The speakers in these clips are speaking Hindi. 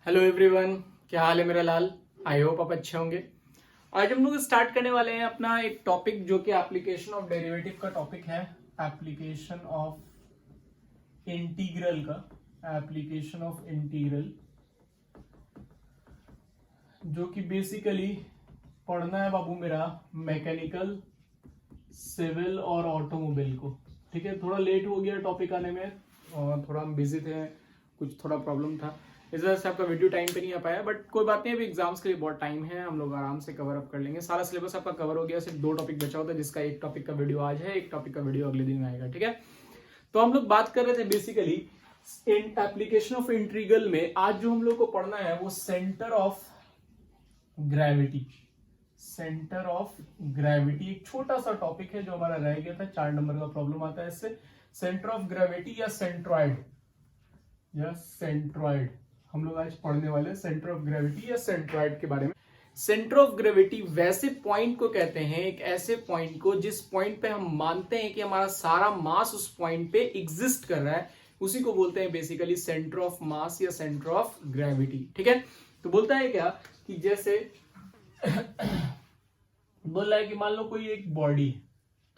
हेलो एवरीवन, क्या हाल है मेरा लाल। आई होप आप अच्छे होंगे। आज हम लोग स्टार्ट करने वाले हैं अपना एक टॉपिक जो कि एप्लीकेशन ऑफ डेरिवेटिव का टॉपिक है। एप्लीकेशन ऑफ इंटीग्रल का, एप्लीकेशन ऑफ इंटीग्रल, जो कि बेसिकली पढ़ना है बाबू मेरा मैकेनिकल, सिविल और ऑटोमोबाइल को। ठीक है, थोड़ा लेट हो गया टॉपिक आने में और थोड़ा हम बिजी थे, कुछ थोड़ा प्रॉब्लम था, इस वजह से आपका वीडियो टाइम पे नहीं आ पाया। बट कोई बात नहीं, अभी एग्जाम्स के लिए बहुत टाइम है, हम लोग आराम से कवर अप कर लेंगे। सारा सिलेबस आपका कवर हो गया, सिर्फ 2 टॉपिक बचा होता है, जिसका एक टॉपिक का वीडियो आज है, एक टॉपिक का वीडियो अगले दिन आएगा। ठीक है, तो हम लोग बात कर रहे थे बेसिकली एप्लीकेशन ऑफ इंटीग्रल में। आज जो हम लोग को पढ़ना है वो centre of gravity. Centre of gravity एक छोटा सा टॉपिक है जो हमारा रह गया था, 4 नंबर का प्रॉब्लम आता है इससे। सेंटर ऑफ ग्रेविटी या सेंट्रॉइड, हम लोग आज पढ़ने वाले हैं सेंटर ऑफ ग्रेविटी या सेंट्रॉइड के बारे में। सेंटर ऑफ ग्रेविटी वैसे पॉइंट को कहते हैं, एक ऐसे पॉइंट को जिस पॉइंट पे हम मानते हैं कि हमारा सारा मास उस पॉइंट पे एग्जिस्ट कर रहा है, उसी को बोलते हैं बेसिकली सेंटर ऑफ मास या सेंटर ऑफ ग्रेविटी। ठीक है, तो बोलता है क्या कि जैसे बोल रहा है कि मान लो कोई एक बॉडी,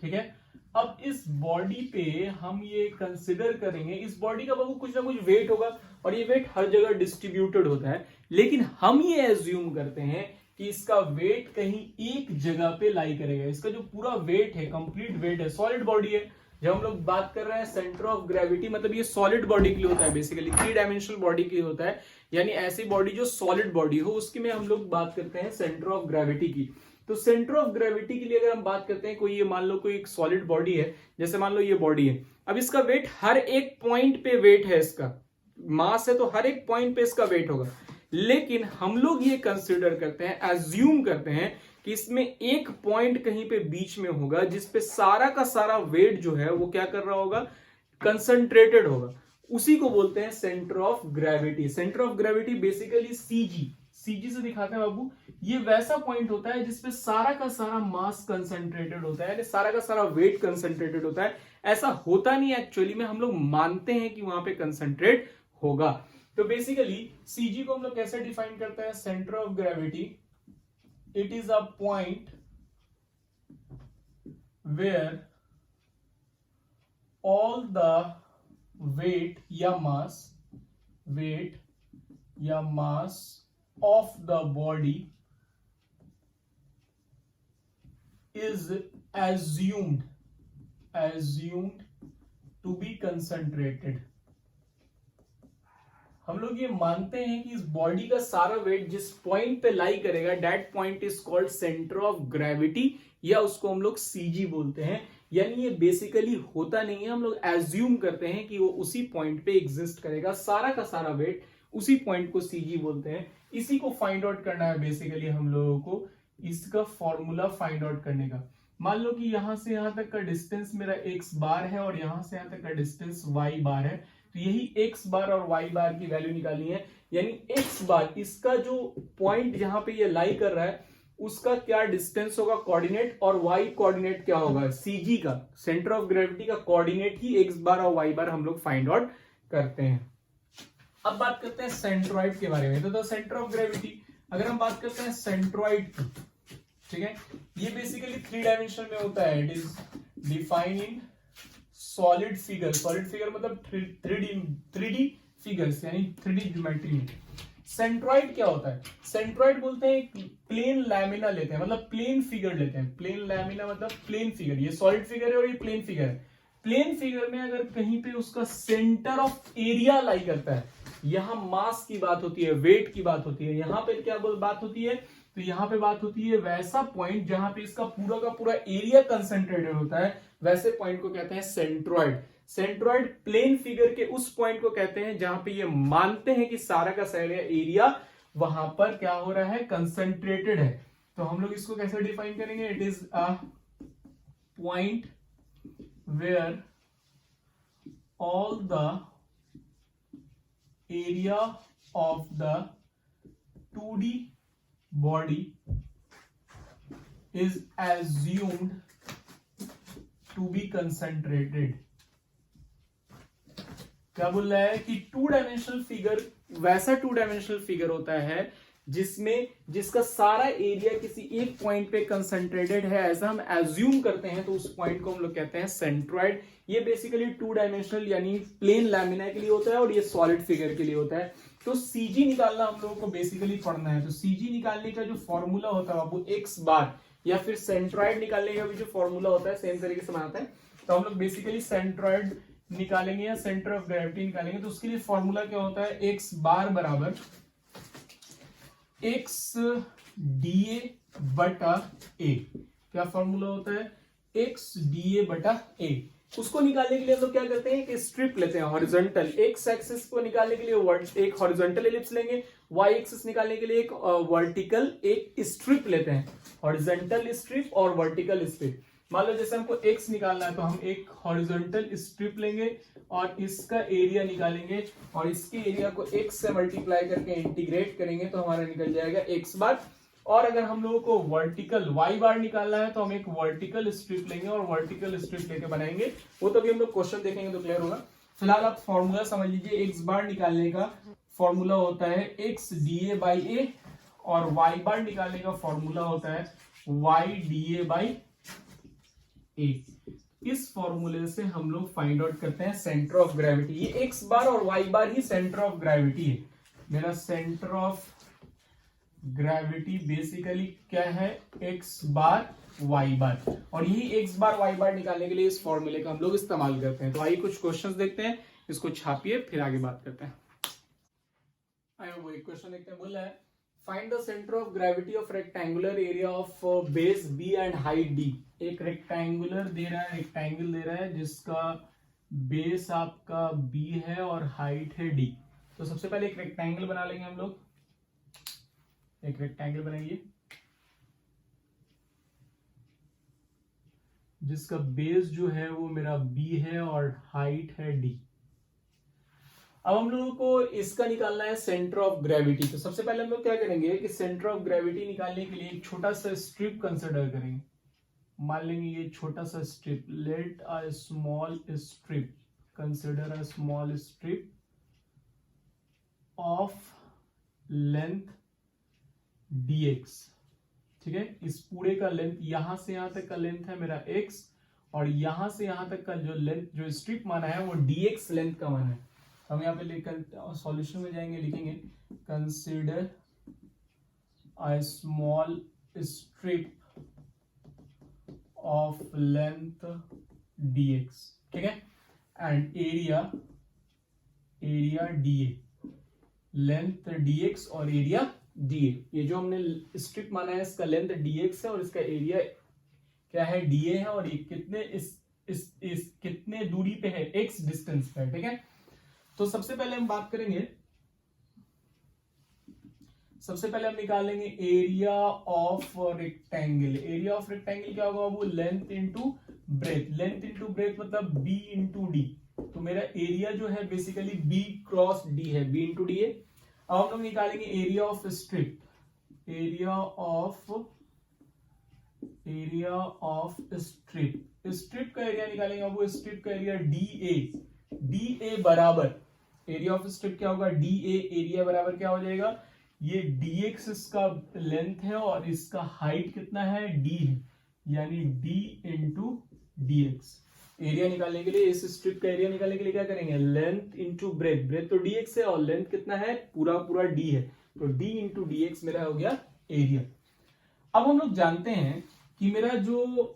ठीक है, अब इस बॉडी पे हम ये कंसिडर करेंगे, इस बॉडी का बाबू कुछ ना कुछ वेट होगा और ये वेट हर जगह डिस्ट्रीब्यूटेड होता है, लेकिन हम ये एज्यूम करते हैं कि इसका वेट कहीं एक जगह पे लाई करेगा। इसका जो पूरा वेट है, कंप्लीट वेट है, सॉलिड बॉडी है। जब हम लोग बात कर रहे हैं सेंटर ऑफ ग्रेविटी, मतलब ये सॉलिड बॉडी के लिए होता है, बेसिकली 3 डायमेंशनल बॉडी के लिए होता है, यानी ऐसी बॉडी जो सॉलिड बॉडी हो, उसकी में हम लोग बात करते हैं सेंटर ऑफ ग्रेविटी की। तो सेंटर ऑफ ग्रेविटी के लिए अगर हम बात करते हैं, कोई ये मान लो कोई एक सॉलिड बॉडी है, जैसे मान लो ये बॉडी है, अब इसका वेट हर एक पॉइंट पे वेट है, इसका मास है तो हर एक पॉइंट पे इसका वेट होगा, लेकिन हम लोग ये कंसिडर करते हैं, एज्यूम करते हैं कि इसमें एक पॉइंट कहीं पे बीच में होगा जिसपे सारा का सारा वेट जो है वो क्या कर रहा होगा, कंसंट्रेटेड होगा। उसी को बोलते हैं centre of gravity. Centre of gravity basically CG से दिखाते हैं बाबू, ये वैसा पॉइंट होता है जिसपे सारा का सारा मास कंसंट्रेटेड होता है, सारा का सारा वेट कंसंट्रेटेड होता है। ऐसा होता नहीं एक्चुअली में, हम लोग मानते हैं कि वहां पे कंसंट्रेट होगा। तो बेसिकली सीजी को हम लोग कैसे डिफाइन करते हैं, centre of gravity, it is a point where all the weight या mass of the body is assumed to be concentrated। हम लोग ये मानते हैं कि इस बॉडी का सारा वेट जिस पॉइंट पे लाई करेगा, that point is called centre of gravity, या उसको हम लोग सीजी बोलते हैं। यानी ये बेसिकली होता नहीं है, हम लोग एज्यूम करते हैं कि वो उसी पॉइंट पे एग्जिस्ट करेगा, सारा का सारा वेट उसी पॉइंट को सीजी बोलते हैं। इसी को फाइंड आउट करना है बेसिकली हम लोगों को, इसका फॉर्मूला फाइंड आउट करने का। मान लो कि यहां से यहां तक का डिस्टेंस मेरा x बार है और यहां से यहां तक का डिस्टेंस y बार है, तो यही x बार और y बार की वैल्यू निकालनी है। यानी x बार, इसका जो पॉइंट जहां पे ये लाई कर रहा है, उसका क्या डिस्टेंस होगा कोऑर्डिनेट, और y कोऑर्डिनेट क्या होगा, सीजी का, सेंटर ऑफ ग्रेविटी का कोऑर्डिनेट ही x बार और y बार हम लोग फाइंड आउट करते हैं। अब बात करते हैं सेंट्रॉइड के बारे में। तो सेंटर ऑफ ग्रेविटी, अगर हम बात करते हैं सेंट्रॉइड की, ठीक है, ये बेसिकली 3 डायमेंशन में होता है। It is defined in solid figure, solid figure मतलब 3D फिगर्स, यानी 3D ज्योमेट्री में। सेंट्रॉइड क्या होता है, सेंट्रॉइड बोलते हैं प्लेन लैमिना लेते हैं, मतलब प्लेन फिगर लेते हैं। प्लेन लैमिना मतलब प्लेन फिगर, ये सॉलिड फिगर है और ये प्लेन फिगर है। प्लेन फिगर में अगर कहीं पे उसका सेंटर ऑफ एरिया लाई करता है, यहां मास की बात होती है, वेट की बात होती है, यहां पे क्या बात होती है, तो यहां पे बात होती है वैसा पॉइंट जहां पे इसका पूरा का पूरा एरिया कंसंट्रेटेड होता है, वैसे पॉइंट को कहते हैं सेंट्रॉइड। सेंट्रॉइड प्लेन फिगर के उस पॉइंट को कहते हैं जहां पे ये मानते हैं कि सारा का सारा एरिया वहां पर क्या हो रहा है, कंसंट्रेटेड है। तो हम लोग इसको कैसे डिफाइन करेंगे, it is a point where all the area of the 2D body is assumed to be concentrated। क्या बोल रहा है कि 2 डायमेंशनल फिगर वैसा 2 डायमेंशनल फिगर होता है जिसका सारा एरिया किसी एक पॉइंट पे कंसंट्रेटेड है, ऐसा हम एज्यूम करते हैं, तो उस पॉइंट को हम लोग कहते हैं सेंट्रॉइड। ये बेसिकली 2 डायमेंशनल यानी प्लेन लैमिना के लिए होता है और ये सॉलिड फिगर के लिए होता है। तो सीजी निकालना हम लोगों को बेसिकली पढ़ना है। तो सीजी निकालने का जो फॉर्मूला होता है बाबू एक्स बार, या फिर सेंट्रॉइड निकालने का भी जो फॉर्मूला होता है सेम तरीके से बनाते हैं। तो हम लोग बेसिकली सेंट्रॉइड निकालेंगे या सेंटर ऑफ ग्रेविटी निकालेंगे, तो उसके लिए फॉर्मूला क्या होता है, एक्स बार बराबर एक्स डी ए बटा ए। क्या फॉर्मूला होता है, एक्स डी ए बटा ए। उसको निकालने के लिए हम लोग क्या करते हैं, एक स्ट्रिप लेते हैं हॉरिजॉन्टल। एक्स एक्सिस को निकालने के लिए एक हॉरिजॉन्टल एलिप्स लेंगे, वाई एक्सिस निकालने के लिए एक वर्टिकल एक स्ट्रिप लेते हैं, हॉरिजॉन्टल स्ट्रिप और वर्टिकल स्ट्रिप। मान लो जैसे हमको x निकालना है तो हम एक हॉरिजॉन्टल स्ट्रिप लेंगे और इसका एरिया निकालेंगे और इसके एरिया को x से मल्टीप्लाई करके इंटीग्रेट करेंगे तो हमारा निकल जाएगा x बार। और अगर हम लोगों को वर्टिकल y बार निकालना है तो हम एक वर्टिकल स्ट्रिप लेंगे और वर्टिकल स्ट्रिप लेके बनाएंगे, वो तभी हम लोग क्वेश्चन देखेंगे तो क्लियर होगा। फिलहाल आप फॉर्मूला समझ लीजिए, x बार निकालने का फॉर्मूला होता है x dA by a और y बार निकालने का फॉर्मूला होता है y dA by a। इस फॉर्मूले से हम लोग फाइंड आउट करते हैं सेंटर ऑफ ग्रेविटी। ये x बार और y bar he centre of gravity है। मेरा सेंटर ऑफ ग्रेविटी बेसिकली क्या है, x बार y बार, और यही x बार y बार निकालने के लिए इस फॉर्मूले का हम लोग इस्तेमाल करते हैं। तो आइए कुछ क्वेश्चंस देखते हैं, इसको छापिए फिर आगे बात करते हैं। आइए वो एक क्वेश्चन देखते हैं। बोला है find the centre of gravity of rectangular area of base b and height d। एक रेक्टेंगुलर दे रहा है, रेक्टेंगल दे रहा है जिसका बेस आपका b है और हाइट है d। तो सबसे पहले एक रेक्टेंगल बना लेंगे हम लोग, एक रेक्टेंगल बनाइए जिसका बेस जो है वो मेरा b है और हाइट है d। अब हम लोगों को इसका निकालना है सेंटर ऑफ ग्रेविटी। तो सबसे पहले हम लोग क्या करेंगे कि सेंटर ऑफ ग्रेविटी निकालने के लिए एक छोटा सा स्ट्रिप कंसिडर करेंगे। मान लेंगे ये छोटा सा strip, let a small strip, consider a small strip of length dx। ठीक है, इस पूरे का लेंथ, यहां से यहां तक का लेंथ है मेरा x और यहां से यहां तक का जो लेंथ जो स्ट्रिप माना है वो dx लेंथ का माना है। हम यहाँ पे लेकर सॉल्यूशन में जाएंगे, लिखेंगे consider a small strip of length dx। ठीक है, and area dA, length dx और एरिया dA। ये जो हमने स्ट्रिप माना है इसका लेंथ dx है और इसका एरिया क्या है, dA है, और ये कितने इस कितने दूरी पे है, x डिस्टेंस पे है। ठीक है, तो सबसे पहले हम बात करेंगे, सबसे पहले हम निकालेंगे area of rectangle. Area of rectangle क्या होगा वो, length into breadth. Length into breadth मतलब b इंटू डी। तो मेरा एरिया जो है बेसिकली b क्रॉस d है, b इंटू डी है। अब हम लोग निकालेंगे area of strip. Area of strip, strip का एरिया निकालेंगे वो, स्ट्रिप का एरिया dA बराबर, एरिया ऑफ स्ट्रिप क्या होगा, dA, एरिया बराबर क्या हो जाएगा, ये dx इसका लेंथ है और इसका हाइट कितना है, d है, यानी d इंटू dx। एरिया निकालने के लिए, इस स्ट्रिप का एरिया निकालने के लिए क्या करेंगे, लेंथ इंटू ब्रेथ। ब्रेथ तो dx है और लेंथ कितना है, पूरा d है, तो d इंटू dx मेरा हो गया एरिया। अब हम लोग जानते हैं कि मेरा जो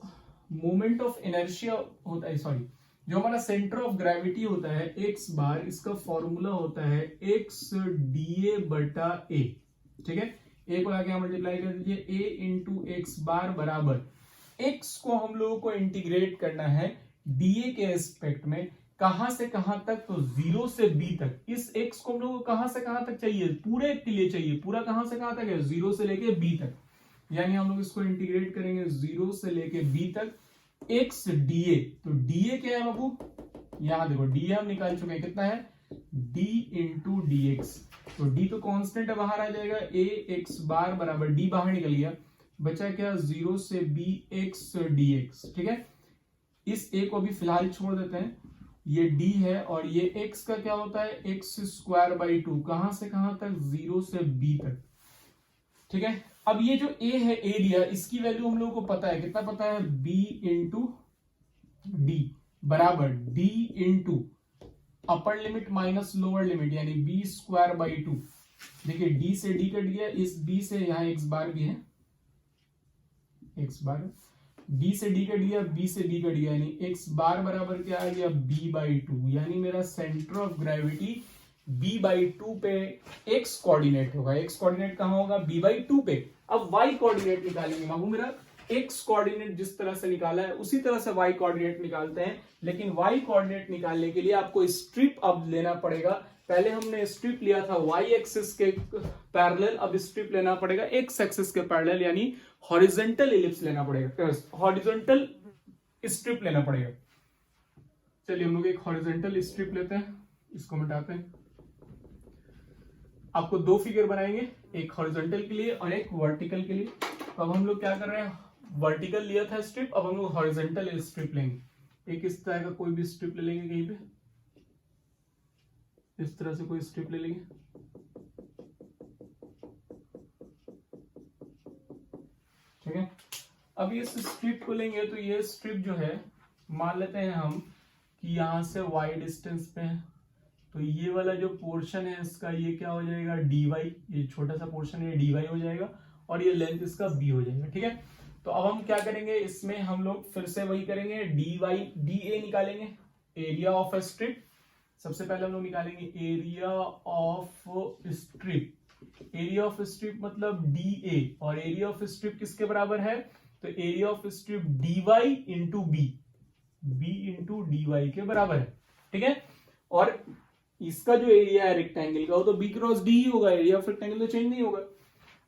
मोमेंट ऑफ इनर्शिया होता है, सॉरी, जो हमारा सेंटर ऑफ ग्रेविटी होता है x बार, इसका फॉर्मूला होता है x dA बटा a। ठीक है, a को आगे मल्टीप्लाई कर दीजिए, a इंटू एक्स बार बराबर, x को हम लोगों को इंटीग्रेट करना है dA के एस्पेक्ट में, कहां से कहां तक, तो 0 से b तक। इस x को हम लोगों को कहां से कहां तक चाहिए, पूरे के लिए चाहिए, पूरा कहां से कहां तक है, 0 से लेके b तक, यानी हम लोग इसको इंटीग्रेट करेंगे 0 से लेके b तक, x dA। तो dA क्या है बाबू, यहां देखो dA हम निकाल चुके हैं, कितना है, d इंटू dx। तो d तो कांस्टेंट है, बाहर आ जाएगा, a x बार बराबर d बाहर निकल गया, बचा क्या, 0 से b x dx। ठीक है, इस a को भी फिलहाल छोड़ देते हैं ये d है, और ये x का क्या होता है, एक्स स्क्वायर बाई 2, कहां से कहां तक, 0 से b तक। ठीक है, अब ये जो a है एरिया, इसकी वैल्यू हम लोगों को पता है, कितना पता है, b इंटू डी बराबर d into upper limit minus lower limit यानी बी स्क्वायर बाई 2। देखिए d से d कट गया, इस b से यहां x बार भी है, x बार, d से d कट गया, b से b कट गया, यानी x बार बराबर क्या आ गया, b बाई 2। यानी मेरा centre of gravity b by 2 पे x कोऑर्डिनेट होगा। x कोऑर्डिनेट कहां होगा, b बाई 2 पे। अब y कोऑर्डिनेट निकालेंगे बाबू, मेरा x कोऑर्डिनेट जिस तरह से निकाला है उसी तरह से y कोऑर्डिनेट निकालते हैं, लेकिन y कोऑर्डिनेट निकालने के लिए आपको स्ट्रिप अब लेना पड़ेगा। पहले हमने स्ट्रिप लिया था y एक्सिस के पैरेलल, अब स्ट्रिप लेना पड़ेगा x एक्सिस के पैरेलल, यानी हॉरिजॉन्टल एलिप्स लेना पड़ेगा, हॉरिजॉन्टल स्ट्रिप लेना पड़ेगा। चलिए हम लोग एक हॉरिजॉन्टल स्ट्रिप लेते हैं, इसको मिटाते हैं। आपको दो फिगर बनाएंगे, एक हॉरिजॉन्टल के लिए और एक वर्टिकल के लिए। तो अब हम लोग क्या कर रहे हैं, वर्टिकल लिया था स्ट्रिप, अब हम लोग हॉरिजॉन्टल स्ट्रिप लेंगे। एक इस तरह का कोई भी स्ट्रिप ले लेंगे, कहीं पे इस तरह से कोई स्ट्रिप ले लेंगे। ठीक है, अब ये स्ट्रिप को लेंगे तो ये स्ट्रिप जो है, मान लेते हैं हम कि यहां से y डिस्टेंस पे है, तो ये वाला जो पोर्शन है इसका ये क्या हो जाएगा, dy, ये छोटा सा पोर्शन है dy हो जाएगा, और ये लेंथ इसका b हो जाएगा। ठीक है, तो अब हम क्या करेंगे, इसमें हम लोग फिर से वही करेंगे, da निकालेंगे, एरिया ऑफ स्ट्रिप। सबसे पहले हम लोग निकालेंगे area of strip. Area of strip मतलब dA, और एरिया ऑफ स्ट्रिप किसके बराबर है, तो area of strip dy into b, b into dy के बराबर है। ठीक है, और इसका जो एरिया है रेक्टेंगल का, वो तो b क्रॉस d ही होगा, एरिया ऑफ रेक्टेंगल तो चेंज नहीं होगा।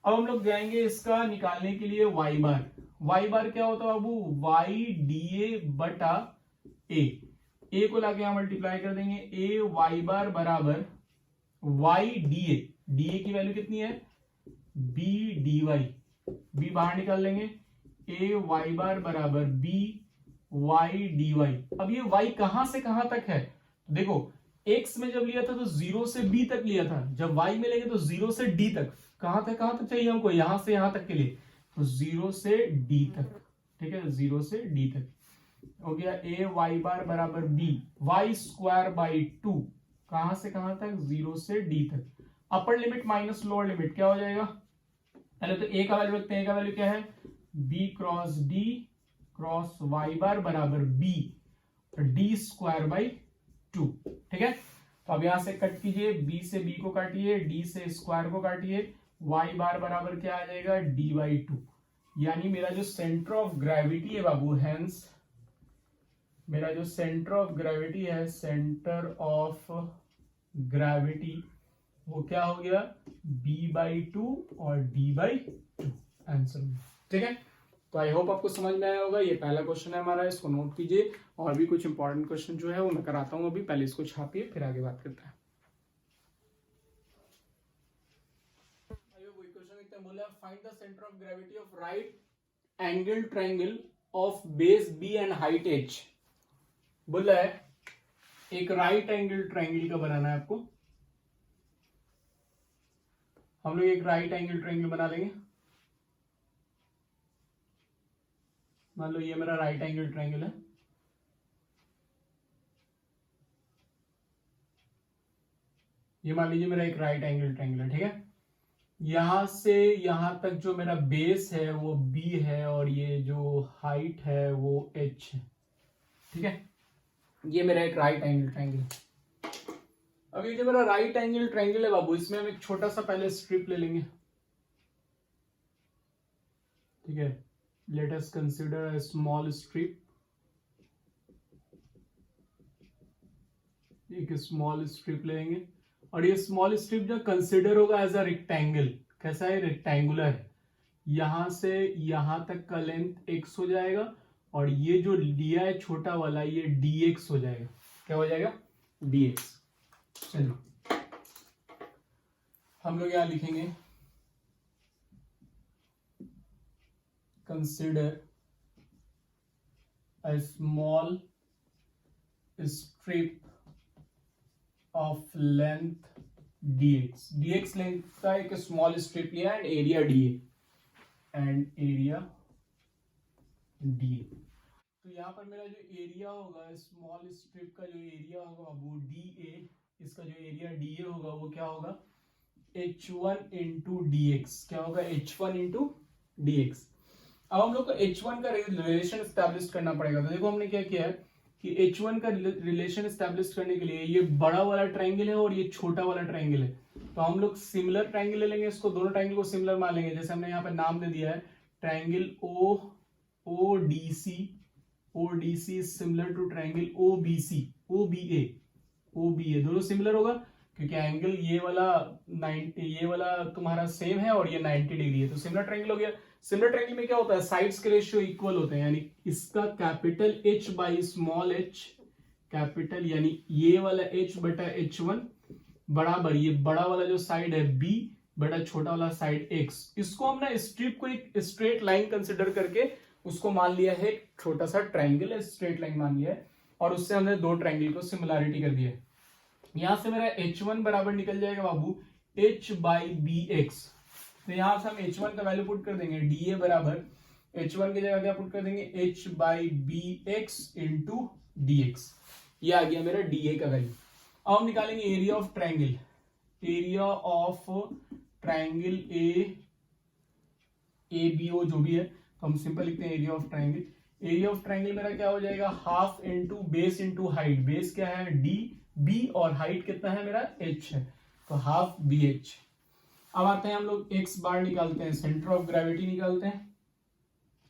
अब हम लोग जाएंगे इसका निकालने के लिए y बार। y बार क्या होता है बाबू, y dA बटा a को लाके यहां मल्टीप्लाई कर देंगे, a y बार बराबर y dA, dA की वैल्यू कितनी है, b dy, b बाहर निकाल लेंगे, a y बार बराबर b y dy। अब ये y कहां से कहां तक है, देखो x में जब लिया था तो 0 से b तक लिया था, जब y में लेंगे तो 0 से d तक, कहां तक चाहिए हमको, यहां से यहां तक के लिए, तो 0 से d तक। ठीक है, 0 से d तक हो गया, a y बार बराबर b y स्क्वायर बाई 2, कहां से कहां तक, 0 से d तक। Upper limit minus lower limit क्या हो जाएगा, पहले तो a का वैल्यू रखते हैं, a का वैल्यू क्या है, b cross d cross y बार बराबर b d स्क्वायर बाई 2। ठीक है, तो अब यहां से कट कीजिए, b से b को काटिए, d से स्क्वायर को काटिए, y बार बराबर क्या आ जाएगा, d बाई 2। यानी मेरा जो सेंटर ऑफ ग्रेविटी है बाबू, हेंस मेरा जो सेंटर ऑफ ग्रेविटी है, सेंटर ऑफ ग्रेविटी वो क्या हो गया, b बाई 2 और d बाई 2 आंसर में। ठीक है, तो आई होप आपको समझ में आया होगा। ये पहला क्वेश्चन है हमारा, इसको नोट कीजिए, और भी कुछ इंपॉर्टेंट क्वेश्चन जो है वो मैं कराता हूं अभी, पहले इसको छापिए फिर आगे बात करते हैं। वही क्वेश्चन देखते हैं, बोला find the centre of gravity of right angle triangle of base b and height h। बोला है एक राइट एंगल ट्रायंगल का बनाना है आपको, हम लोग एक राइट एंगल ट्रायंगल बना लेंगे। मान लो ये मेरा राइट एंगल ट्रायंगल है, ये मान लीजिए मेरा एक राइट एंगल ट्रायंगल है। ठीक है, यहां से यहां तक जो मेरा बेस है वो b है, और ये जो हाइट है वो h है। ठीक है, ये मेरा एक राइट एंगल ट्रायंगल है। अब ये जो मेरा राइट एंगल ट्रायंगल है बाबू, इसमें हम एक छोटा सा पहले स्ट्रिप ले लेंगे। ठीक है, let us consider a small strip, एक स्मॉल स्ट्रिप लेंगे, और ये स्मॉल स्ट्रिप जो कंसीडर होगा एज अ रेक्टेंगल, कैसा है, रेक्टेंगुलर है। यहां से यहां तक का लेंथ x हो जाएगा, और ये जो दिया है छोटा वाला, ये dx हो जाएगा। क्या हो जाएगा, dx। चलिए हम लोग यहां लिखेंगे, consider a small strip of length dx, dx length का एक स्मॉल स्ट्रिप लिया एंड एरिया da। तो यहाँ पर मेरा जो एरिया होगा स्मॉल स्ट्रिप का जो एरिया होगा वो da, इसका जो एरिया da होगा वो क्या होगा h1 इंटू dx। क्या होगा h1 इंटू dx। अब हम लोग को h1 का रिलेशन एस्टैब्लिश करना पड़ेगा। तो देखो हमने क्या किया है कि h1 का रिलेशन एस्टैब्लिश करने के लिए ये बड़ा वाला ट्रायंगल है और ये छोटा वाला ट्रायंगल है, तो हम लोग सिमिलर ट्रायंगल ले लेंगे, इसको दोनों ट्रायंगल को सिमिलर मान लेंगे। जैसे हमने यहाँ पे नाम दे दिया है triangle ODC is similar to triangle OBA दोनों सिमिलर होगा क्योंकि एंगल ये वाला तुम्हारा सेम है और ये 90 डिग्री है, तो सिमिलर ट्रायंगल हो गया। सिमिलर ट्रायंगल में क्या होता है, साइड्स के रेशियो इक्वल होते हैं, यानी इसका capital H by small h capital, यानी ये वाला H बटा H1 बराबर ये बड़ा वाला जो साइड है B बटा छोटा वाला साइड X। इसको हमने स्ट्रिप को एक स्ट्रेट लाइन कंसिडर करके उसको मान लिया है एक छोटा सा ट्रायंगल है, स्ट्रेट लाइन मान लिया है, और उससे हमने दो ट्रायंगल को सिमिलैरिटी कर दिया है। यहां से मेरा h1 बराबर निकल जाएगा बाबू h बाई बी एक्स। तो यहां से हम h1 का वैल्यू पुट कर देंगे da बराबर h1 की जगह क्या पुट कर देंगे h by B X into D X. ये आ गया मेरा da का वैल्यू। अब हम निकालेंगे area of triangle, area of triangle ABO जो भी है, तो हम सिंपल लिखते हैं area of triangle. Area of triangle मेरा क्या हो जाएगा half into base into height. Base क्या है b और हाइट कितना है मेरा h है, तो हाफ BH। अब आते हैं हम लोग x बार निकालते हैं, सेंटर ऑफ ग्रेविटी निकालते हैं।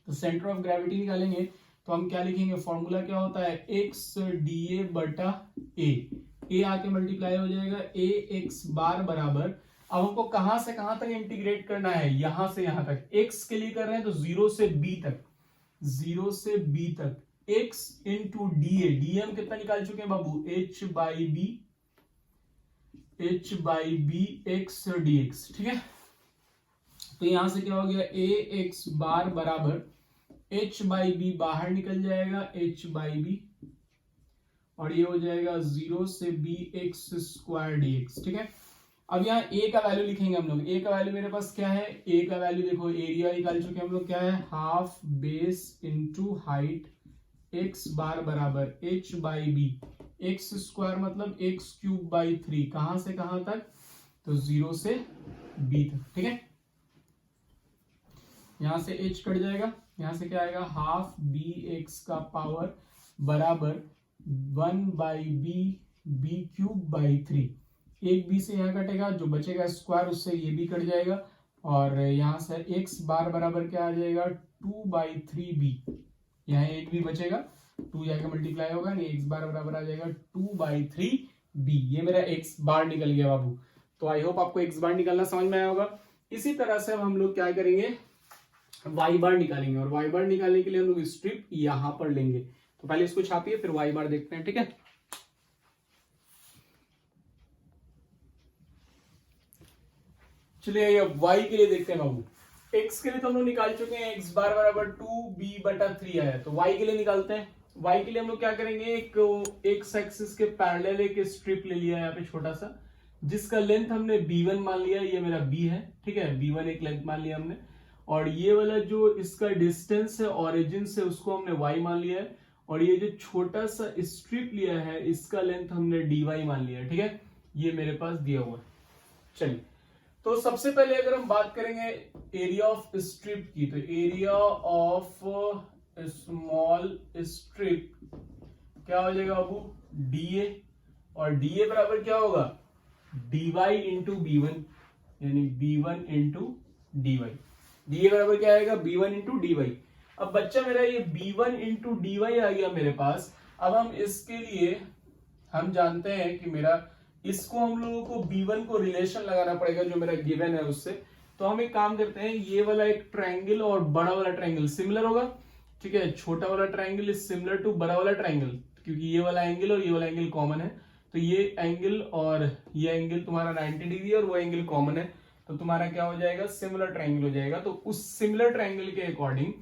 तो सेंटर ऑफ ग्रेविटी निकालेंगे तो हम क्या लिखेंगे, फॉर्मूला क्या होता है x da बटा a आके मल्टीप्लाई हो जाएगा ax बार बराबर। अब हमको कहां से कहां तक इंटीग्रेट करना है, यहां से यहां तक। x के लिए कर रहे हैं तो 0 से b तक x इंटू da हम कितना निकाल चुके हैं बाबू h by B X dx, ठीक है। तो यहां से क्या हो गया ax बार बराबर h बाई बी बाहर निकल जाएगा h बाई बी, और ये हो जाएगा 0 से b x स्क्वायर dx, ठीक है। अब यहाँ a का वैल्यू लिखेंगे हम लोग। a का वैल्यू मेरे पास क्या है, a का वैल्यू देखो एरिया निकाल चुके हम लोग, क्या है half base into height x bar बराबर h by B X square मतलब एक्स क्यूब बाई 3। कहां से कहां तक, तो 0 से b तक, ठीक है। यहां से h कट जाएगा, यहां से क्या आएगा हाफ बी एक्स का पावर बराबर 1 बाई बी क्यूब बाई 3। एक b से यहाँ कटेगा, जो बचेगा स्क्वायर उससे ये भी कट जाएगा, और यहाँ से x बार बराबर क्या आ जाएगा 2 बाई 3b। यहाँ एक भी बचेगा, 2 जाकर मल्टीप्लाई होगा, नहीं x बार बराबर आ जाएगा 2 बाई 3b। ये मेरा x बार निकल गया बाबू। तो आई होप आपको x बार निकालना समझ में आया होगा। इसी तरह से अब हम लोग क्या करेंगे, y बार निकालेंगे, और y बार निकालने के लिए हम लोग स्ट्रिप यहां पर लेंगे। तो पहले इसको छापिए फिर y बार देखते हैं, ठीक है। चलिए ये y के लिए देखते हैं बाबू। x के लिए तो हम लोग निकाल चुके हैं, x बार बराबर 2b बटा 3 आया। तो y के लिए निकालते हैं। y के लिए हम लोग क्या करेंगे, एक x एक्सिस के पैरेलल एक स्ट्रिप ले लिया है यहाँ पे छोटा सा, जिसका लेंथ हमने b1 मान लिया, ये मेरा b है, ठीक है। b1 एक लेंथ मान लिया हमने, और ये वाला जो इसका डिस्टेंस है ओरिजिन से उसको हमने y मान लिया है, और ये जो छोटा सा स्ट्रिप लिया है इसका लेंथ हमने dy मान लिया है, ठीक है। ये मेरे पास दिया हुआ है। चलिए तो सबसे पहले अगर हम बात करेंगे एरिया ऑफ स्ट्रिप की, तो एरिया ऑफ स्मॉल स्ट्रिप क्या हो जाएगा बाबू dA, और dA बराबर क्या होगा dy इंटू b1, यानी b1 इंटू dy। dA बराबर क्या आएगा b1 इंटू dy। अब बच्चा मेरा ये b1 इंटू dy आ गया मेरे पास। अब हम इसके लिए हम जानते हैं कि मेरा इसको हम लोगों को b1 को रिलेशन लगाना पड़ेगा जो मेरा गिवन है उससे। तो हम एक काम करते हैं, ये वाला एक ट्रायंगल और बड़ा वाला ट्रायंगल सिमिलर होगा, ठीक है। छोटा वाला ट्रायंगल इज सिमिलर टू बड़ा वाला ट्रायंगल, क्योंकि ये वाला एंगल और ये वाला एंगल कॉमन है। तो ये एंगल और ये एंगल तुम्हारा 90 डिग्री और वो एंगल कॉमन है, तो तुम्हारा क्या हो जाएगा सिमिलर ट्रायंगल हो जाएगा। तो उस सिमिलर ट्रायंगल के अकॉर्डिंग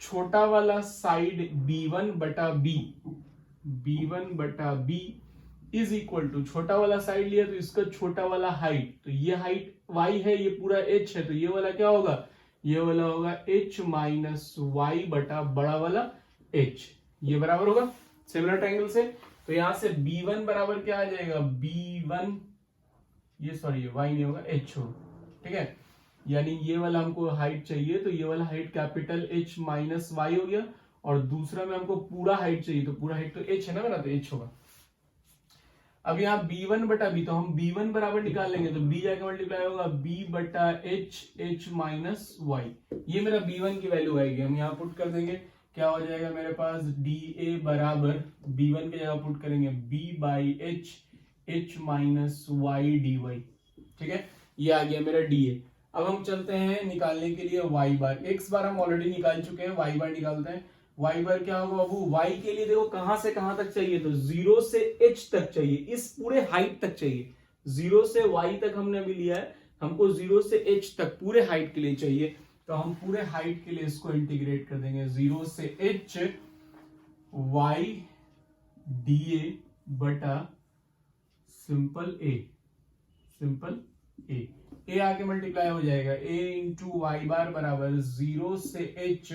छोटा वाला साइड b1 बटा b b1 बटा b इज इक्वल टू, छोटा वाला साइड लिया तो इसका छोटा वाला हाइट, तो ये हाइट y है, ये पूरा h है, तो ये वाला क्या होगा, ये वाला होगा h माइनस वाई बटा बड़ा वाला h, ये बराबर होगा सिमिलर ट्रायंगल से। तो यहां से b1 बराबर क्या आ जाएगा, b1, ये सॉरी ये y नहीं होगा h होगा, ठीक है। यानी ये वाला हमको हाइट चाहिए, तो ये वाला height capital H minus Y हो गया, और दूसरा में हमको पूरा हाइट चाहिए, तो पूरा हाइट तो h है ना मेरा, तो h होगा। अब यहाँ b1 बटा b, तो हम b1 बराबर निकाल लेंगे, तो b जाके मल्टीप्लाई होगा b बटा h माइनस वाई, ये मेरा b1 की वैल्यू आएगी। हम यहाँ पुट कर देंगे, क्या हो जाएगा मेरे पास, dA बराबर b1 की जगह पुट करेंगे b by h minus Y dy, ठीक है, ये आ गया मेरा dA। अब हम चलते हैं निकालने के लिए y बार, x बार हम ऑलरेडी निकाल चुके हैं, y बार निकालते हैं। y बार क्या होगा बाबू, y के लिए देखो कहां से कहां तक चाहिए, तो 0 से h तक चाहिए, इस पूरे हाइट तक चाहिए, 0 से y तक हमने अभी लिया है, हमको 0 से h तक पूरे हाइट के लिए चाहिए, तो हम पूरे हाइट के लिए इसको इंटीग्रेट कर देंगे, 0 से h y dA बटा सिंपल a आके मल्टीप्लाई हो जाएगा, a इंटू वाई बार बराबर 0 से h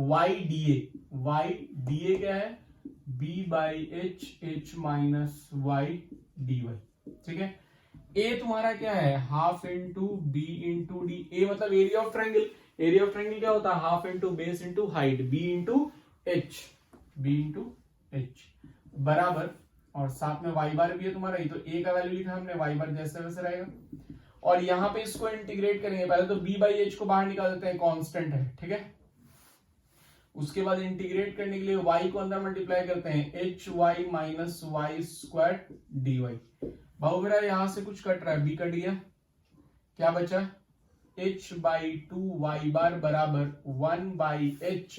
y dA क्या है, b by h minus Y dy, ठीक है। a तुम्हारा क्या है, half into b into D, a मतलब area of triangle, area of triangle क्या होता है, half into base into height, b into h बराबर, और साथ में y बार भी है तुम्हारा, ये तो a का वैल्यू लिखा हमने, y बार जैसे वैसे रहेगा, और यहां पे इसको इंटीग्रेट करेंगे, पहले तो b बाई एच को बाहर निकाल देते हैं, कांस्टेंट है, ठीक है। उसके बाद इंटीग्रेट करने के लिए y को अंदर मल्टीप्लाई करते हैं, H Y minus Y square D Y. भाव मेरा यहां से कुछ कट रहा है, b कट गया, क्या बचा, h बाई 2 वाई बार बराबर 1 बाई एच,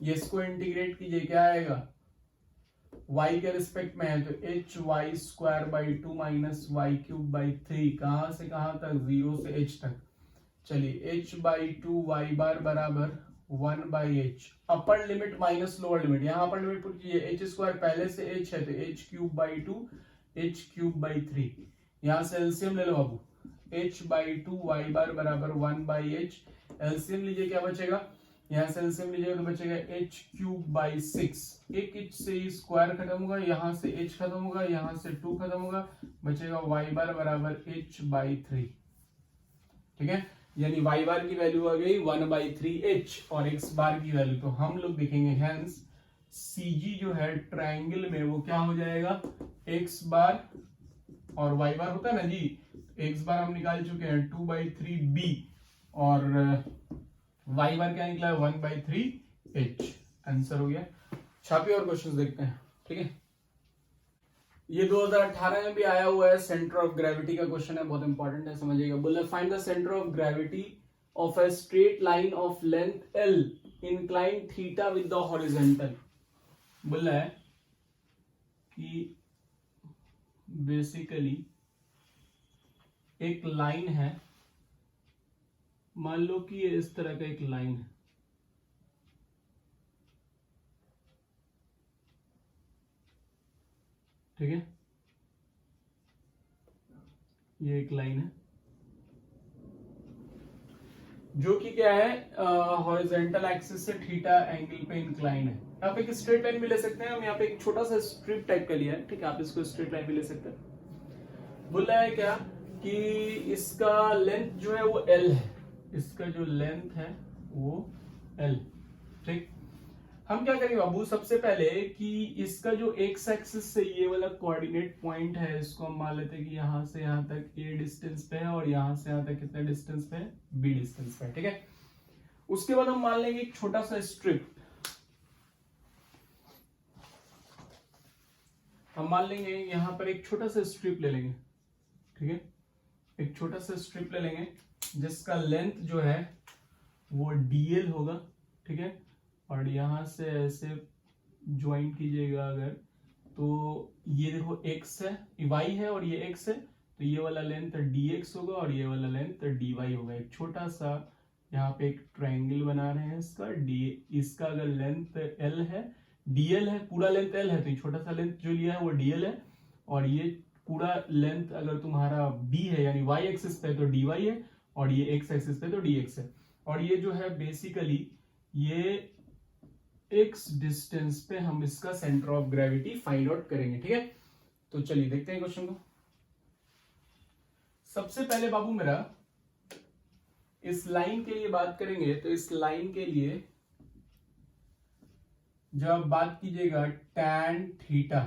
ये इसको इंटीग्रेट कीजिए, क्या आएगा, y के रिस्पेक्ट में है, तो H Y square by 2 minus Y cube by 3, कहां से कहां तक, 0 से h तक। चलिए h बाई 2 वाई बार बराबर 1 by H, upper limit minus lower limit, यहाँ अपर लिमिट पुट कीजिए, एच स्क्वायर पहले से h है, तो h cube by 2 h cube by 3, यहाँ से एलसीएम ले लो बाबू, h बाई 2 वाई बार बराबर 1 बाई एच, एलसीएम लीजिए, क्या बचेगा, यहाँ से एलसीएम लीजिएगा तो बचेगा h क्यूब बाई 6, एक h से स्क्वायर खत्म होगा, यहाँ से h खत्म होगा, यहाँ से 2 खत्म होगा, बचेगा y बार बराबर h बाई 3, ठीक है। यानी y बार की वैल्यू आ गई 1 बाई 3h, और x बार की वैल्यू, तो हम लोग देखेंगे हेंस CG जो है ट्रायंगल में वो क्या हो जाएगा, x बार और y बार होता है ना जी, x बार हम निकाल चुके हैं 2 बाई 3b, और y बार क्या निकला है, 1 बाई 3h, आंसर हो गया। छापी और क्वेश्चंस देखते हैं, ठीक है। ये 2018 में भी आया हुआ है, सेंटर ऑफ ग्रेविटी का क्वेश्चन है, बहुत इंपॉर्टेंट है, समझिएगा। बोला find the centre of gravity of a straight line of length l incline theta with the horizontal. बोला है कि बेसिकली एक लाइन है, मान लो कि ये इस तरह का एक लाइन है, ठीक है, ये एक लाइन है जो कि क्या है, हॉरिजॉन्टल एक्सिस से थीटा एंगल पे इंक्लाइन है। आप एक स्ट्रेट लाइन भी ले सकते हैं, हम यहाँ पे एक छोटा सा स्ट्रिप टाइप का लिया है, ठीक है, आप इसको स्ट्रेट लाइन भी ले सकते हैं। बोला है क्या कि इसका लेंथ जो है वो l है, इसका जो लेंथ है वो l, ठीक। हम क्या करेंगे बाबू, सबसे पहले कि इसका जो एक्स एक्सिस से ये वाला कोऑर्डिनेट पॉइंट है, इसको हम मान लेते हैं कि यहां से यहां तक a डिस्टेंस पे है, और यहां से यहां तक कितने डिस्टेंस पे है, b डिस्टेंस पे है, ठीक है। उसके बाद हम मान लेंगे एक छोटा सा स्ट्रिप, हम मान लेंगे यहां पर एक छोटा सा स्ट्रिप ले लेंगे, ठीक है, एक छोटा सा स्ट्रिप ले लेंगे जिसका लेंथ जो है वो dl होगा, ठीक है, और यहां से ऐसे ज्वाइन कीजिएगा अगर, तो ये देखो x है, y है, और ये x है, तो ये वाला लेंथ dx होगा, और ये वाला लेंथ dy होगा। एक छोटा सा यहाँ पे एक ट्रायंगल बना रहे हैं, इसका अगर लेंथ l है, डीएल है, पूरा लेंथ एल है तो ये छोटा सा लेंथ जो लिया है वो डीएल है, और ये पूरा लेंथ अगर तुम्हारा बी है यानी वाई एक्सिस पे तो डी वाई है, और ये एक्स एक्सिस पे तो डी एक्स है, और ये जो है बेसिकली ये एक्स डिस्टेंस पे हम इसका centre of gravity find out करेंगे। ठीक है, तो चलिए देखते हैं क्वेश्चन को। सबसे पहले बाबू मेरा इस लाइन के लिए बात करेंगे, तो इस लाइन के लिए जब बात कीजिएगा tan थीटा,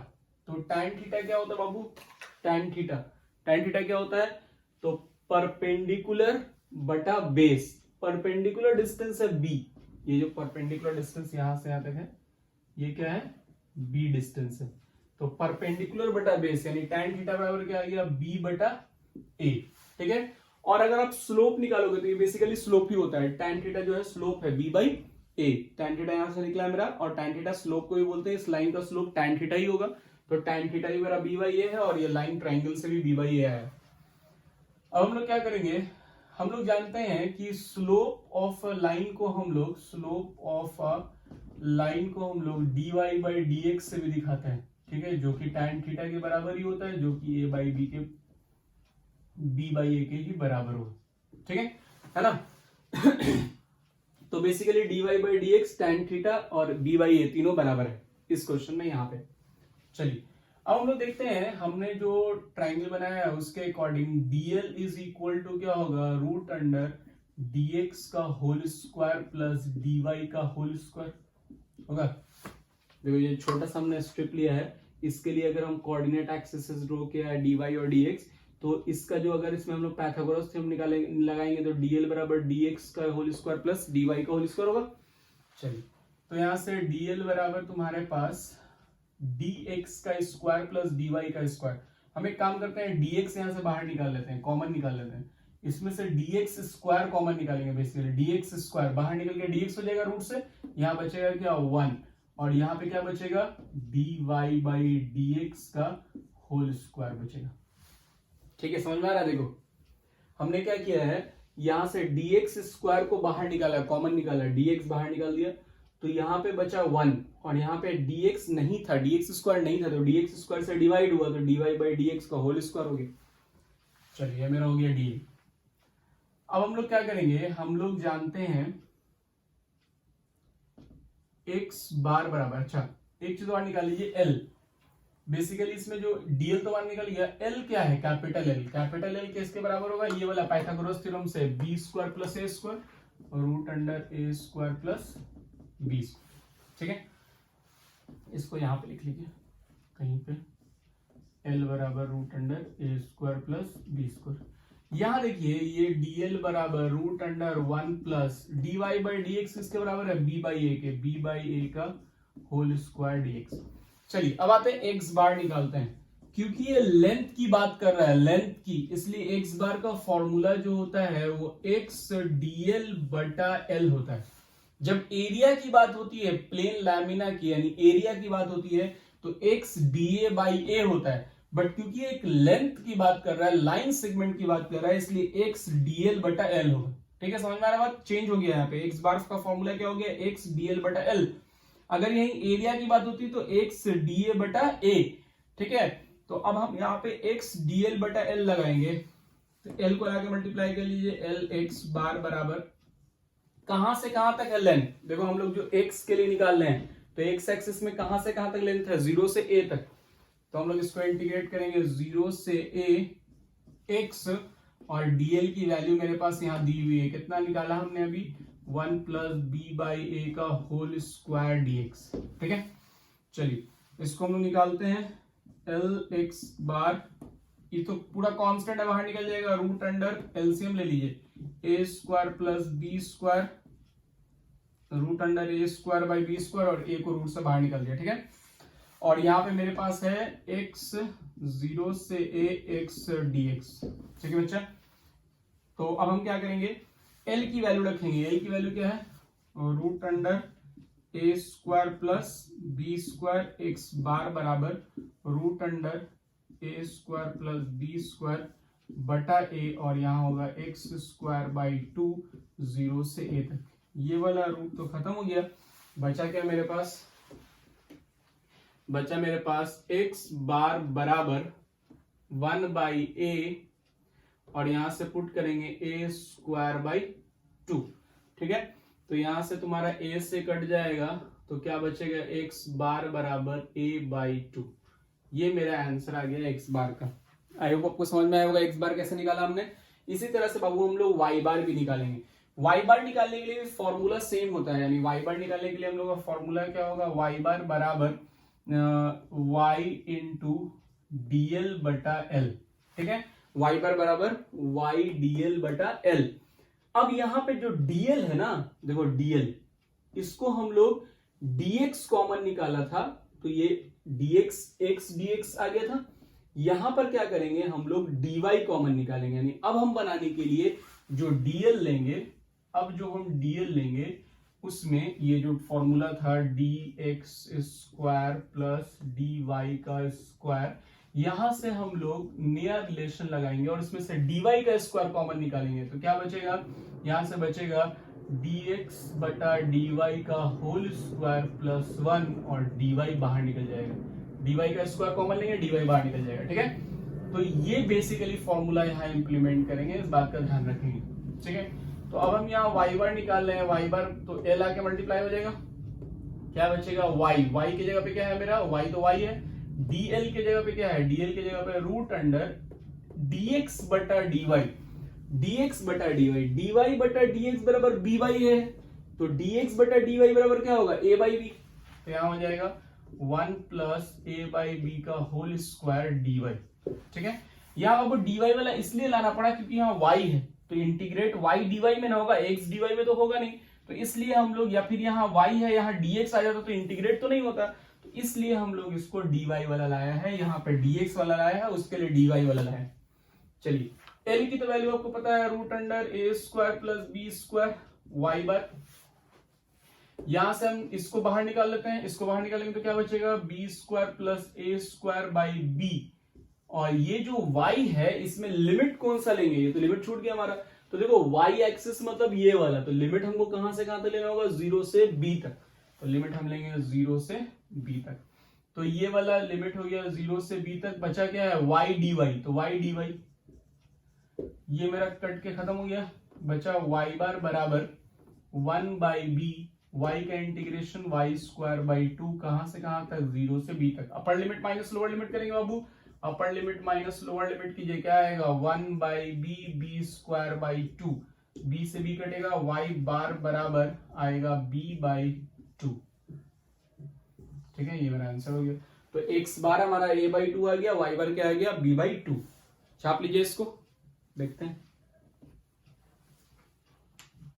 तो tan थीटा क्या होता है बाबू? tan थीटा क्या होता है? तो परपेंडिकुलर बटा बेस, परपेंडिकुलर डिस्टेंस है b, ये जो परपेंडिकुलर डिस्टेंस यहां से यहां तक है ये क्या है? b डिस्टेंस है, तो परपेंडिकुलर बटा बेस यानी tan थीटा बराबर क्या आ गया? b बटा a। ठीक है, और अगर आप स्लोप निकालोगे तो ये बेसिकली स्लोप ही होता है, tan थीटा जो है स्लोप है b by a, tan theta यहां से निकला है मेरा, और tan थीटा स्लोप को भी बोलते हैं, इस लाइन का स्लोप tan थीटा ही होगा, तो tan थीटा ही मेरा b बाई a है, और ये लाइन ट्राइंगल से भी b बाई a है। अब हम लोग क्या करेंगे, हम लोग जानते हैं कि स्लोप ऑफ लाइन को हम लोग dy बाई dx से भी दिखाते हैं। ठीक है, जो कि tan थीटा के बराबर ही होता है, जो कि a by b by a के ही बराबर हो। ठीक है ना? तो basically dy by dx tan theta और b बाई a तीनों बराबर है इस क्वेश्चन में यहाँ पे। चलिए अब हम लोग देखते हैं, हमने जो ट्राइंगल बनाया है उसके according dl is equal to क्या होगा? रूट अंडर dx का होल स्क्वायर प्लस dy का होल स्क्वायर होगा। देखो ये छोटा सा हमने स्ट्रिप लिया है, इसके लिए अगर हम कोऑर्डिनेट एक्सिस ड्रॉ किया है dy और dx, तो इसका जो अगर इसमें हम लोग पाइथागोरस थ्योरम लगाएंगे तो dl बराबर dx का होल स्क्वायर प्लस dy का होल स्क्वायर होगा। चलिए तो यहां से dl बराबर तुम्हारे पास dx का स्क्वायर प्लस dy का स्क्वायर। हम एक काम करते हैं, dx यहां से बाहर निकाल लेते हैं, कॉमन निकाल लेते हैं, इसमें से dx स्क्वायर कॉमन निकालेंगे, बेसिकली dx स्क्वायर बाहर निकल के dx हो जाएगा रूट से, यहाँ बचेगा क्या? 1, और यहाँ पे क्या बचेगा? dy बाई dx का होल स्क्वायर बचेगा। ठीक है, समझ में आ रहा है? देखो हमने क्या किया है, यहां से dx स्क्वायर को बाहर निकाला, कॉमन निकाला, dx बाहर निकाल दिया, तो यहाँ पे बचा 1, और यहाँ पे dx नहीं था, dx स्क्वायर नहीं था, तो dx स्क्वायर से डिवाइड हुआ, तो dy बाई dx का होल स्क्वायर हो गया। चलिए मेरा हो गया डी। अब हम लोग क्या करेंगे, हम लोग जानते हैं x बार बराबर, अच्छा एक चीज और निकाल लीजिए l। बेसिकली इसमें जो dl तो मान निकल गया, l क्या है? Capital L। कैपिटल L किसके बराबर होगा? ये वाला पाइथागोरस थ्योरम से b square plus a square root under a square plus b square. ठीक है, इसको यहां पे लिख लीजिए कहीं पे, l बराबर root under a square plus b square. यहां देखिए ये dl बराबर root under 1 plus dy by dx किसके बराबर है? b बाई a के, b बाई a का होल स्क्वायर dx। चलिए अब आते हैं x बार निकालते हैं, क्योंकि ये लेंथ की बात कर रहा है, लेंथ की, इसलिए x बार का फॉर्मूला जो होता है वो x dl बटा l होता है। जब एरिया की बात होती है, प्लेन लैमिना की यानी एरिया की बात होती है, तो x dA बाई a होता है, बट क्योंकि एक लेंथ की बात कर रहा है, लाइन सेगमेंट की बात कर रहा है, इसलिए x dl बटा l होगा। ठीक है, समझ में आ रहा है बात? चेंज हो गया यहाँ पे, x बार का फॉर्मूला क्या हो गया? x dl बटा l। अगर यही एरिया की बात होती तो x dA बटा a। ठीक है, तो अब हम यहाँ पे x dl बटा l लगाएंगे, तो l को लाके मल्टीप्लाई कर लीजिए, l x बार बराबर कहां से कहां तक है लेंथ? देखो हम लोग जो x के लिए निकाल रहे हैं, तो x एक्सिस में कहां से कहां तक लेंथ है? 0 से a तक, तो हम लोग इसको इंटीग्रेट करेंगे 0 से a x, और dl की वैल्यू मेरे पास यहां दी हुई है, कितना निकाला हमने अभी? 1 प्लस b बाई a का होल स्क्वायर dx। ठीक है, चलिए इसको हम लोग निकालते हैं, l x बार, ये तो पूरा कांस्टेंट है, बाहर निकल जाएगा, रूट अंडर एलसीएम ले लीजिए, a square plus b square root under a square by b square, और a को रूट से बाहर निकल दिया। ठीक है, और यहाँ पे मेरे पास है x 0 से a x dx। ठीक है बच्चा, तो अब हम क्या करेंगे, l की वैल्यू रखेंगे, l की वैल्यू क्या है? Root under a square plus b square x bar बराबर root under a square plus b square बटा a, और यहाँ होगा x स्क्वायर बाई 2 0 से a तक। ये वाला रूट तो खत्म हो गया, बचा क्या मेरे पास? बचा मेरे पास x बार बराबर 1/a और यहां से पुट करेंगे a² 2। ठीक है, तो यहां से तुम्हारा a से कट जाएगा तो क्या बचेगा, x बार बराबर a/2। ये मेरा आंसर आ गया x बार का। आई होप आपको समझ में आया होगा x बार कैसे निकाला हमने। इसी तरह से बाबू हम लोग y बार भी निकालेंगे। y बार निकालने के लिए भी फॉर्मूला सेम होता है, यानी y बार निकालने के लिए हम लोग का फॉर्मूला क्या होगा, y बार बराबर y इंटू dl/l। ठीक है, y बार बराबर y dl/l। अब यहां पे जो dl है ना, देखो dl, इसको हम लोग dx कॉमन निकाला था तो ये dx x dx आ गया था। यहां पर क्या करेंगे, हम लोग dy कॉमन निकालेंगे, यानी अब हम बनाने के लिए जो dl लेंगे, अब जो हम dl लेंगे उसमें ये जो फॉर्मूला था dx स्क्वायर प्लस dy का स्क्वायर, यहां से हम लोग नया रिलेशन लगाएंगे और इसमें से dy का स्क्वायर कॉमन निकालेंगे तो क्या बचेगा, यहां से बचेगा dx/dy का होल स्क्वायर प्लस 1 और dy बाहर निकल जाएगा, dy का स्क्वायर कॉमन लेंगे, dy बाहर निकल जाएगा। ठीक है, तो ये बेसिकली फॉर्मूला यहाँ इंप्लीमेंट करेंगे, इस बात का ध्यान रखेंगे। ठीक है, तो अब हम यहाँ y बार निकाल रहे हैं, y बार तो l आके मल्टीप्लाई हो जाएगा, क्या बचेगा y की जगह पे क्या है मेरा, y तो y है, dl की जगह पे क्या है, dl की जगह पे root under dx/dy, dx/dy, dy/dx बराबर by है, तो dx/dy बराबर क्या होगा, a/b। तो यहाँ हो जाएगा 1 प्लस a/b का होल स्क्वायर dy। ठीक है, यहाँ अब dy वाला इसलिए लाना पड़ा क्योंकि यहाँ y है, तो इंटीग्रेट y dy में ना होगा, x dy में तो होगा नहीं, तो इसलिए हम लोग, या फिर यहाँ y है यहाँ dx आ जाता तो इंटीग्रेट तो नहीं होता, तो इसलिए हम लोग इसको dy वाला लाया है, यहाँ पे dx वाला लाया है, उसके लिए dy वाला लाया है। चलिए, l की तो वैल्यू आपको पता है, root under a² plus b² y bar. यहां से हम इसको बाहर निकाल लेते हैं, इसको बाहर निकालेंगे तो क्या बचेगा, b² प्लस a²/b। और ये जो y है इसमें लिमिट कौन सा लेंगे, ये तो लिमिट छूट गया हमारा, तो देखो y एक्सिस मतलब ये वाला, तो लिमिट हमको कहां से कहां तक लेना होगा, 0 से b तक, तो लिमिट हम लेंगे 0 से b तक। तो ये वाला लिमिट हो गया 0 से b तक, बचा क्या है y dy, तो y dy ये मेरा कट के खत्म हो गया, बचा y बार बराबर 1/b, y का इंटीग्रेशन y²/2, कहां से कहां तक, 0 से b तक। Upper limit minus lower limit करेंगे बाबू, upper limit minus lower limit कीजिए, क्या आएगा 1/b b²/2, b से b कटेगा, y बार बराबर आएगा b/2। ठीक है, ये मेरा आंसर हो गया। तो x बार हमारा a/2 आ गया, y बार क्या आ गया b/2। छाप लीजिए इसको, देखते हैं।